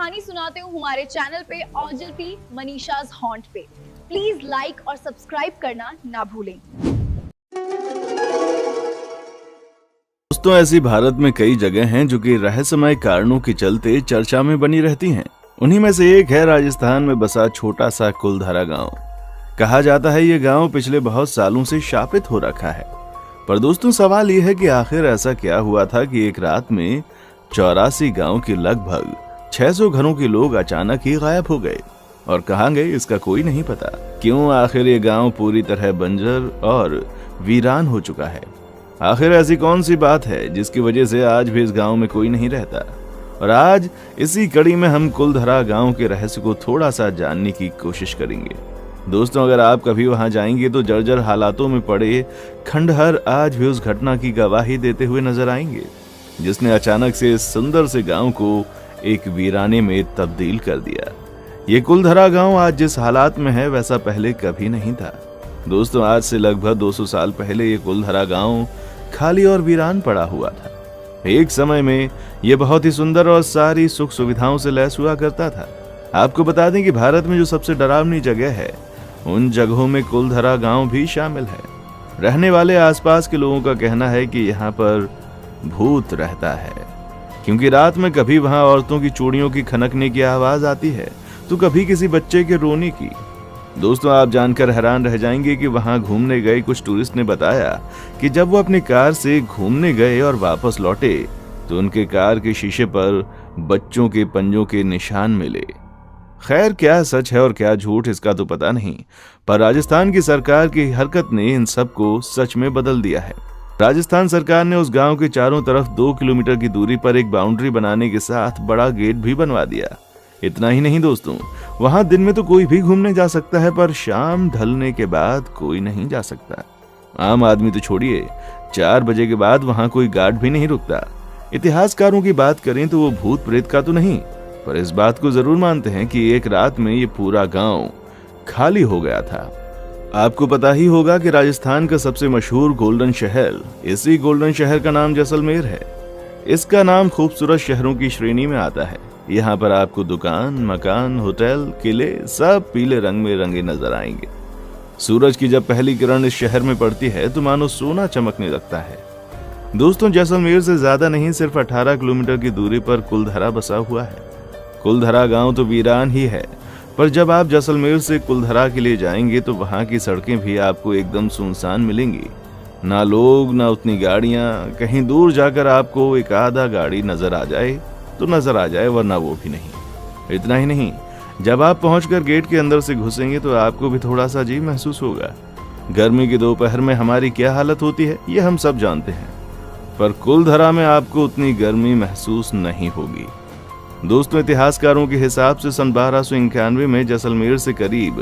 कहानी सुनाते हूँ हमारे चैनल पे औजलपी मनीषाज हॉन्ट पे। प्लीज लाइक और सब्सक्राइब करना ना भूलें। दोस्तों, ऐसी भारत में कई जगह हैं जो कि रहस्यमय कारणों के चलते चर्चा में बनी रहती हैं। उन्हीं में से एक है राजस्थान में बसा छोटा सा कुलधरा गांव। कहा जाता है ये गांव पिछले बहुत सालों से शापित हो रखा है। पर दोस्तों, सवाल ये है कि आखिर ऐसा क्या हुआ था कि एक रात में 84 गांव के लगभग 600 घरों के लोग अचानक ही गायब हो गए और कहां गए इसका कोई नहीं पता। क्यों आखिर ये गांव पूरी तरह बंजर और वीरान हो चुका है? आखिर ऐसी कौन सी बात है जिसकी वजह से आज भी इस गांव में कोई नहीं रहता? और आज इसी कड़ी में हम कुलधरा गांव के रहस्य को थोड़ा सा जानने की कोशिश करेंगे। दोस्तों, अगर आप कभी वहां जाएंगे तो जर्जर हालातों में पड़े खंडहर आज भी उस घटना की गवाही देते हुए नजर आएंगे जिसने अचानक से इस सुंदर से गांव को एक वीराने में तब्दील कर दिया। ये कुलधरा गांव आज जिस हालात में है वैसा पहले कभी नहीं था। दोस्तों, आज से लगभग 200 साल पहले ये कुलधरा गांव खाली और वीरान पड़ा हुआ था। एक समय में यह बहुत ही सुंदर और सारी सुख सुविधाओं से लैस हुआ करता था। आपको बता दें कि भारत में जो सबसे डरावनी जगह है उन जगहों में कुलधरा गांव भी शामिल है। रहने वाले आसपास के लोगों का कहना है कि यहाँ पर भूत रहता है, क्योंकि रात में कभी वहां औरतों की चूड़ियों की खनकने की आवाज आती है तो कभी किसी बच्चे के रोने की। दोस्तों, आप जानकर हैरान रह जाएंगे कि वहां घूमने गए कुछ टूरिस्ट ने बताया कि जब वो अपनी कार से घूमने गए और वापस लौटे तो उनके कार के शीशे पर बच्चों के पंजों के निशान मिले। खैर, क्या सच है और क्या झूठ इसका तो पता नहीं, पर राजस्थान की सरकार की हरकत ने इन सब को सच में बदल दिया है। राजस्थान सरकार ने उस गांव के चारों तरफ 2 किलोमीटर की दूरी पर एक बाउंड्री बनाने के साथ बड़ा गेट भी बनवा दिया। इतना ही नहीं दोस्तों, वहां दिन में तो कोई भी घूमने जा सकता है, पर शाम ढलने के बाद कोई नहीं जा सकता। आम आदमी तो छोड़िए, 4 बजे के बाद वहां कोई गार्ड भी नहीं रुकता। इतिहासकारों की बात करें तो वो भूत प्रेत का तो नहीं, पर इस बात को जरूर मानते हैं कि एक रात में ये पूरा गांव खाली हो गया था। आपको पता ही होगा कि राजस्थान का सबसे मशहूर गोल्डन शहर, इसी गोल्डन शहर का नाम जैसलमेर है। इसका नाम खूबसूरत शहरों की श्रेणी में आता है। यहाँ पर आपको दुकान, मकान, होटल, किले सब पीले रंग में रंगे नजर आएंगे। सूरज की जब पहली किरण इस शहर में पड़ती है तो मानो सोना चमकने लगता है। दोस्तों, जैसलमेर से ज्यादा नहीं, सिर्फ 18 किलोमीटर की दूरी पर कुलधरा बसा हुआ है। कुलधरा गांव तो वीरान ही है, पर जब आप जैसलमेर से कुलधरा के लिए जाएंगे तो वहां की सड़कें भी आपको एकदम सुनसान मिलेंगी। ना लोग, ना उतनी गाड़ियां। कहीं दूर जाकर आपको एक आधा गाड़ी नजर आ जाए तो नजर आ जाए, वरना वो भी नहीं। इतना ही नहीं, जब आप पहुंचकर गेट के अंदर से घुसेंगे तो आपको भी थोड़ा सा अजीब महसूस होगा। गर्मी के दोपहर में हमारी क्या हालत होती है ये हम सब जानते हैं, पर कुलधरा में आपको उतनी गर्मी महसूस नहीं होगी। दोस्तों, इतिहासकारों के हिसाब से सन 1291 में जैसलमेर से करीब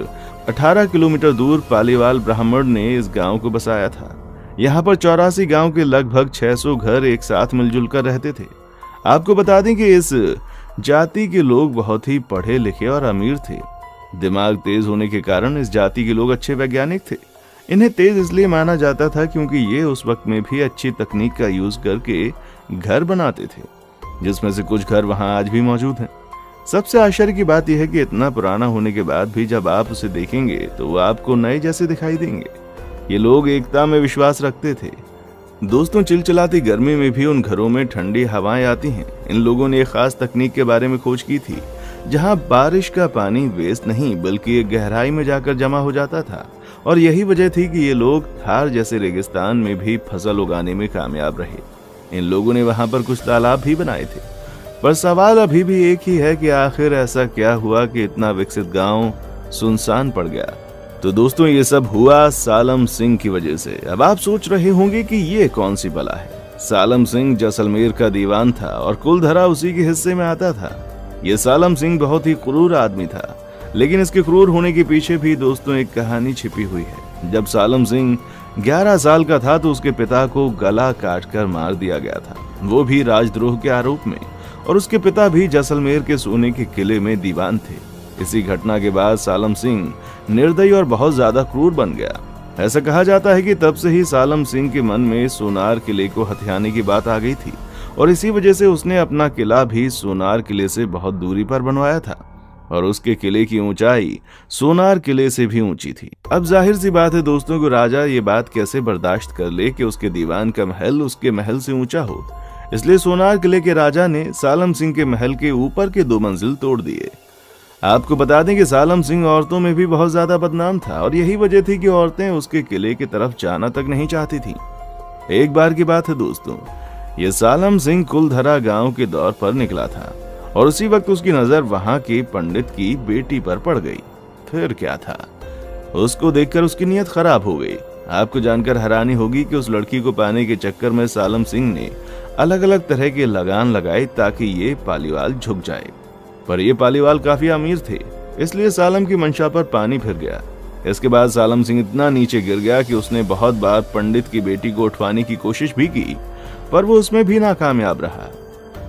18 किलोमीटर दूर पालीवाल ब्राह्मण ने इस गांव को बसाया था। यहाँ पर 84 गांव के लगभग 600 घर एक साथ मिलजुल कर रहते थे। आपको बता दें कि इस जाति के लोग बहुत ही पढ़े लिखे और अमीर थे। दिमाग तेज होने के कारण इस जाति के लोग अच्छे वैज्ञानिक थे। इन्हें तेज इसलिए माना जाता था क्योंकि ये उस वक्त में भी अच्छी तकनीक का यूज करके घर बनाते थे, जिसमें से कुछ घर वहां आज भी मौजूद हैं। सबसे आश्चर्य की बात यह है कि इतना पुराना होने के बाद भी जब आप उसे देखेंगे तो वो आपको नए जैसे दिखाई देंगे। ये लोग एकता में विश्वास रखते थे। दोस्तों, चिलचिलाती गर्मी में भी उन घरों में ठंडी हवाएं आती हैं। इन लोगों ने एक खास तकनीक के बारे में खोज की थी, जहां बारिश का पानी वेस्ट नहीं बल्कि एक गहराई में जाकर जमा हो जाता था। और यही वजह थी कि ये लोग थार जैसे रेगिस्तान में भी फसल उगाने में कामयाब रहे। इन लोगों ने वहां पर कुछ तालाब भी बनाए थे। पर सवाल अभी भी एक ही है कि आखिर ऐसा क्या हुआ कि इतना विकसित गांव सुनसान पड़ गया। तो दोस्तों, ये सब हुआ सालम सिंह की वजह से। अब आप सोच रहे होंगे कि ये कौन सी बला है। सालम सिंह जैसलमेर का दीवान था और कुलधरा उसी के हिस्से में आता था। ये सालम सिंह बहुत ही क्रूर आदमी था, लेकिन इसके क्रूर होने के पीछे भी दोस्तों एक कहानी छिपी हुई है। जब सालम सिंह 11 साल का था तो उसके पिता को गला काटकर मार दिया गया था, वो भी राजद्रोह के आरोप में। और उसके पिता भी जैसलमेर के सोने के किले में दीवान थे। इसी घटना के बाद सालम सिंह निर्दयी और बहुत ज्यादा क्रूर बन गया। ऐसा कहा जाता है कि तब से ही सालम सिंह के मन में सोनार किले को हथियाने की बात आ गई थी और इसी वजह से उसने अपना किला भी सोनार किले से बहुत दूरी पर बनवाया था और उसके किले की ऊंचाई सोनार किले से भी ऊंची थी। अब जाहिर सी बात है दोस्तों को राजा ये बात कैसे बर्दाश्त कर ले कि उसके दीवान का महल उसके महल से ऊंचा हो। इसलिए सोनार किले के राजा ने सालम सिंह के महल के ऊपर के 2 मंजिल तोड़ दिए। आपको बता दें कि सालम सिंह औरतों में भी बहुत ज्यादा बदनाम था और यही वजह थी कि औरतें उसके किले की तरफ जाना तक नहीं चाहती थीं। एक बार की बात है दोस्तों, ये सालम सिंह कुलधरा गांव के दौर पर निकला था और उसी वक्त उसकी नजर वहां के पंडित की बेटी पर पड़ गई। फिर क्या था, उसको देखकर उसकी नीयत खराब हो गई। आपको जानकर हैरानी होगी कि उस लड़की को पाने के चक्कर में सालम सिंह ने अलग अलग तरह के लगान लगाए ताकि ये पालीवाल झुक जाए। पर ये पालीवाल काफी अमीर थे, इसलिए सालम की मंशा पर पानी फिर गया। इसके बाद सालम सिंह इतना नीचे गिर गया कि उसने बहुत बार पंडित की बेटी को उठवाने की कोशिश भी की, पर वो उसमें भी नाकामयाब रहा।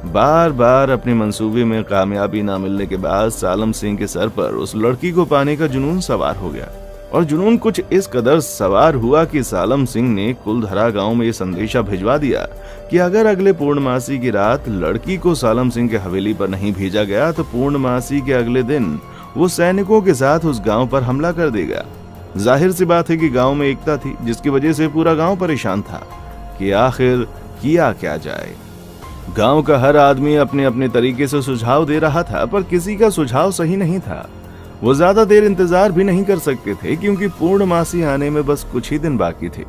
बार बार अपने मंसूबे में कामयाबी ना मिलने के बाद सालम सिंह के सर पर उस लड़की को पाने का जुनून सवार हो गया और जुनून कुछ इस कदर सवार हुआ कि सालम सिंह ने कुलधरा गांव में ये संदेशा भिजवा दिया कि अगर अगले पूर्णमासी की रात लड़की को सालम सिंह के हवेली पर नहीं भेजा गया तो पूर्णमासी के अगले दिन वो सैनिकों के साथ उस गांव पर हमला कर देगा। जाहिर सी बात है कि गांव में एकता थी, जिसकी वजह से पूरा गांव परेशान था कि आखिर किया क्या जाए। गांव का हर आदमी अपने अपने तरीके से सुझाव दे रहा था, पर किसी का सुझाव सही नहीं था। वो ज्यादा देर इंतजार भी नहीं कर सकते थे क्योंकि पूर्णमासी आने में बस कुछ ही दिन बाकी थे।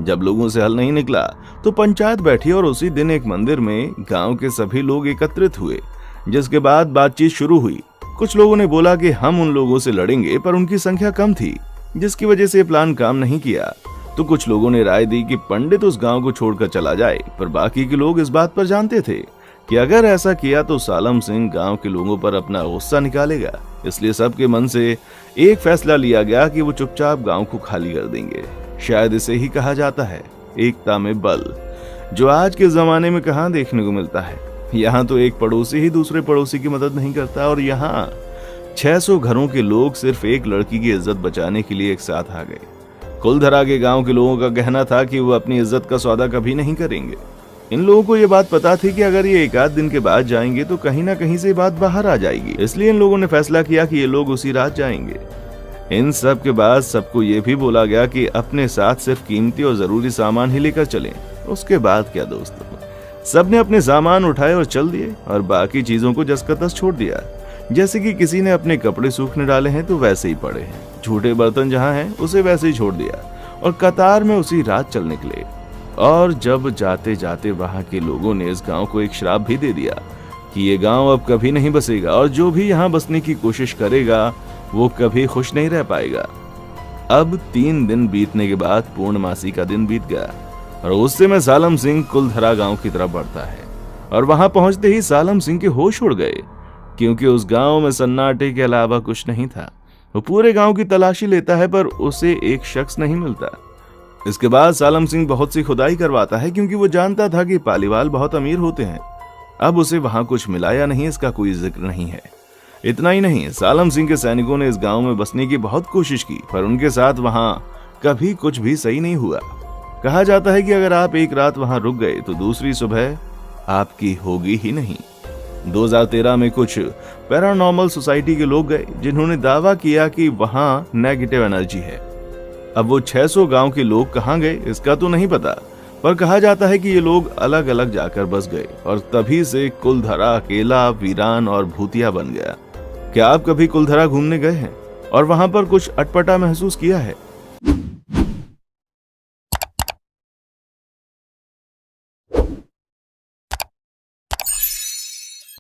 जब लोगों से हल नहीं निकला तो पंचायत बैठी और उसी दिन एक मंदिर में गांव के सभी लोग एकत्रित हुए, जिसके बाद बातचीत शुरू हुई। कुछ लोगों ने बोला कि हम उन लोगों से लड़ेंगे, पर उनकी संख्या कम थी, जिसकी वजह से प्लान काम नहीं किया। तो कुछ लोगों ने राय दी कि पंडित उस गांव को छोड़कर चला जाए, पर बाकी के लोग इस बात पर जानते थे कि अगर ऐसा किया तो सालम सिंह गांव के लोगों पर अपना गुस्सा निकालेगा। इसलिए सबके मन से एक फैसला लिया गया कि वो चुपचाप गांव को खाली कर देंगे। शायद इसे ही कहा जाता है एकता में बल, जो आज के जमाने में कहाँ देखने को मिलता है। यहाँ तो एक पड़ोसी ही दूसरे पड़ोसी की मदद नहीं करता और यहाँ 600 घरों के लोग सिर्फ एक लड़की की इज्जत बचाने के लिए एक साथ आ गए। कुलधरा के गांव के लोगों का कहना था कि वो अपनी इज्जत का सौदा कभी नहीं करेंगे। इन लोगों को ये बात पता थी कि अगर ये 1 आध दिन के बाद जाएंगे तो कहीं ना कहीं से बात बाहर आ जाएगी, इसलिए इन लोगों ने फैसला किया कि ये लोग उसी रात जाएंगे। इन सब के बाद सबको ये भी बोला गया कि अपने साथ सिर्फ कीमती और जरूरी सामान ही लेकर चलें। उसके बाद क्या दोस्तों, सबने अपने सामान उठाए और चल दिए और बाकी चीजों को जस का तस छोड़ दिया। जैसे कि किसी ने अपने कपड़े सूखने डाले हैं तो वैसे ही पड़े हैं, झूठे बर्तन जहां हैं उसे वैसे ही छोड़ दिया और कतार में उसी रात चल निकले। और जब जाते जाते वहां के लोगों ने इस गांव को एक श्राप भी दे दिया कि ये गांव अब कभी नहीं बसेगा और जो भी यहाँ बसने की कोशिश करेगा वो कभी खुश नहीं रह पाएगा। अब 3 दिन बीतने के बाद पूर्णमासी का दिन बीत गया और उससे में सालम सिंह कुलधरा गांव की तरफ बढ़ता है और वहां पहुंचते ही सालम सिंह के होश उड़ गए, क्योंकि उस गांव में सन्नाटे के अलावा कुछ नहीं था। वो पूरे गांव की तलाशी लेता है पर उसे एक शख्स नहीं मिलता। इसके बाद सालम सिंह बहुत सी खुदाई करवाता है, क्योंकि वो जानता था कि पालीवाल बहुत अमीर होते हैं। अब उसे वहां कुछ मिला या नहीं इसका कोई जिक्र नहीं है। इतना ही नहीं, सालम सिंह के सैनिकों ने इस गांव में बसने की बहुत कोशिश की, पर उनके साथ वहां कभी कुछ भी सही नहीं हुआ। कहा जाता है कि अगर आप एक रात वहां रुक गए तो दूसरी सुबह आपकी होगी ही नहीं। 2013 में कुछ पैरानॉर्मल सोसाइटी के लोग गए जिन्होंने दावा किया कि वहां नेगेटिव एनर्जी है। अब वो 600 गांव के लोग कहां गए इसका तो नहीं पता, पर कहा जाता है कि ये लोग अलग अलग जाकर बस गए और तभी से कुलधरा अकेला, वीरान और भूतिया बन गया। क्या आप कभी कुलधरा घूमने गए हैं और वहां पर कुछ अटपटा महसूस किया है?